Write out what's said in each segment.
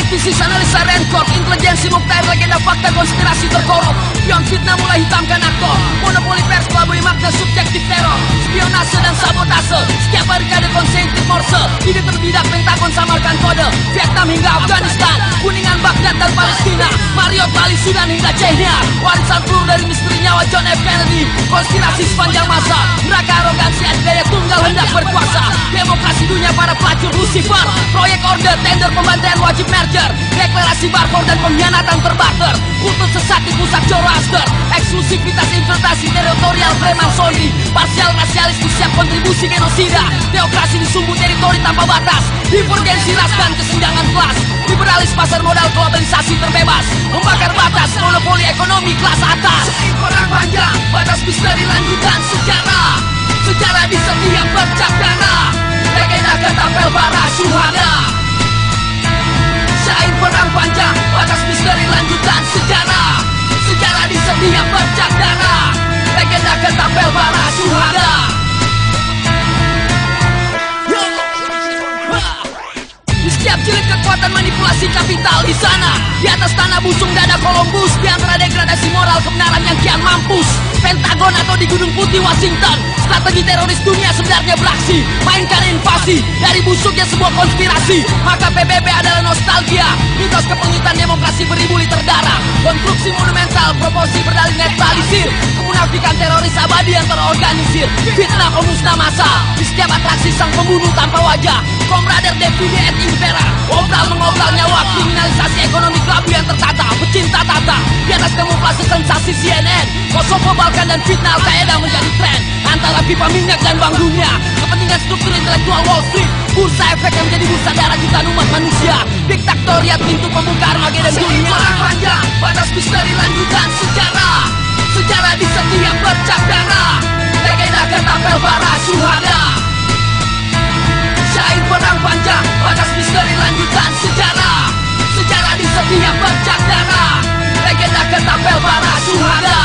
Balik bisnis analisa renkor, intelijensi muktair, legenda fakta konspirasi terkorup. Pion fitnah mulai hitamkan aktor, monopoli pers kelabui makna subjektif teror, spionase dan sabotase. Setiap barikade konsentrik morse, ide terbidak Pentagon samarkan kode. Vietnam hingga Afghanistan, Kuningan Baghdad dan Palestina, Marriott Bali Sudan hingga Chechnya. Warisan peluru dari misteri nyawa John F. Kennedy, konspirasi sepanjang masa, neraka arogansi adidaya tunggal hendak berkuasa. Demokrasi dunia para pelacur Lucifer, proyek order, tender pembantaian wajib merger, deklarasi barcode dan pengkhianatan terbarter, kultus sesat di pusat Zoroaster, eksklusivitas infiltrasi teritorial Freemasonry, parsial rasialistis siap kontribusi genosida, teokrasi di sumbu teritori tanpa batas, divergensi ras dan kesenjangan kelas, liberalis pasar modal globalisasi terbebas, membakar batas monopoli ekonomi kelas atas. Perang panjang, batas misteri lanjutan sejarah, sejarah di setiap bercak darah, legenda ketapel para syuhada. Syair perang panjang, batas misteri lanjutan sejarah, sejarah di setiap bercak darah, legenda ketapel para syuhada. Di setiap jilid kekuatan manipulasi kapital di sana, di atas tanah busung dada Columbus, di antara degradasi moral kebenaran yang kian mampus. Pentagon atau di Gunung Putih Washington, strategi teroris dunia sebenarnya beraksi, mainkan invasi dari busuknya sebuah konspirasi. Maka PBB adalah nostalgia, mitos kepenghitan demokrasi beribu liter darah, konstruksi monumental, proporsi berdalih netralisir, kemunafikan teroris abadi yang terorganisir, fitnah pemusnah massa di setiap atraksi sang pembunuh tanpa wajah. Komrader Devide et Impera, obral mengobral nyawa, kriminalisasi ekonomi kelabu yang tertata, pecinta tata di atas kamuflase sensasi CNN, Kosovo, Balkan dan fitnah Al-Qaeda menjadi tren antara pipa minyak dan bank dunia, kepentingan struktur intelektual Wall Street, bursa efek yang menjadi bursa darah jutaan umat manusia, diktatoriat pintu pembuka Armageddon dunia. Perang panjang, batas misteri lanjutan sejarah, sejarah di setiap bercak darah, legenda ketapel para syuhada. Syair perang panjang, batas misteri lanjutan sejarah, sejarah di setiap bercak darah, legenda ketapel para syuhada.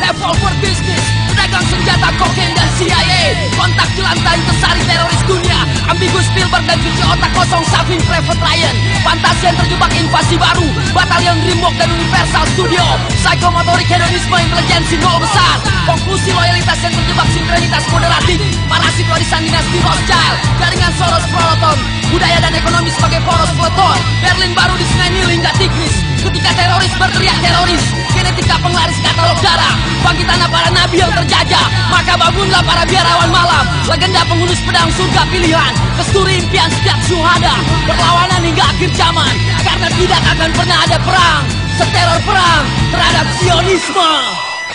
Revolver bisnis, pedagang senjata kokain dan CIA, kontak jelantah intisari teroris dunia, ambigus Spielberg dan cuci otak kosong Saving Private Ryan, fantasi yang terjebak invasi baru, batalion Dreamwalk dan Universal Studio, psikomotorik hedonisme intelijensi nol besar, konklusi loyalitas yang terjebak sinkronitas moderatif, parasit warisan dinasti Rothschild, jaringan Soros Proloton, budaya dan ekonomi sebagai poros peleton, Berlin baru di Sungai Nil hingga Tigris, ketika teroris berteriak teroris, genetika penglaris katalog darah, bangkitan para nabi yang terjajah, maka bangunlah para biarawan malam, legenda penghunus pedang surga pilihan, kesturi impian setiap syuhada, perlawanan hingga akhir zaman, karena tidak akan pernah ada perang seteror perang terhadap Zionisme.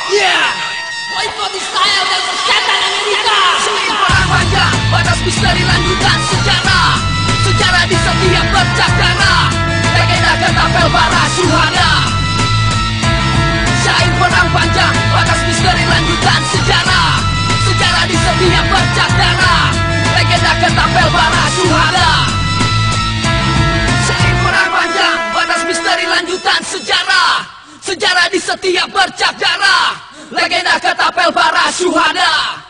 Yeah, boykot Israel dan persetan Amerika. Perang panjang, batas misteri lanjutan sejarah, sejarah di setiap bercak darah, legenda ketapel para syuhada. Syair perang panjang, batas misteri lanjutan sejarah, sejarah di setiap bercak darah, legenda ketapel para syuhada. Syair perang panjang, batas misteri lanjutan sejarah, sejarah di setiap bercak darah, legenda ketapel para syuhada.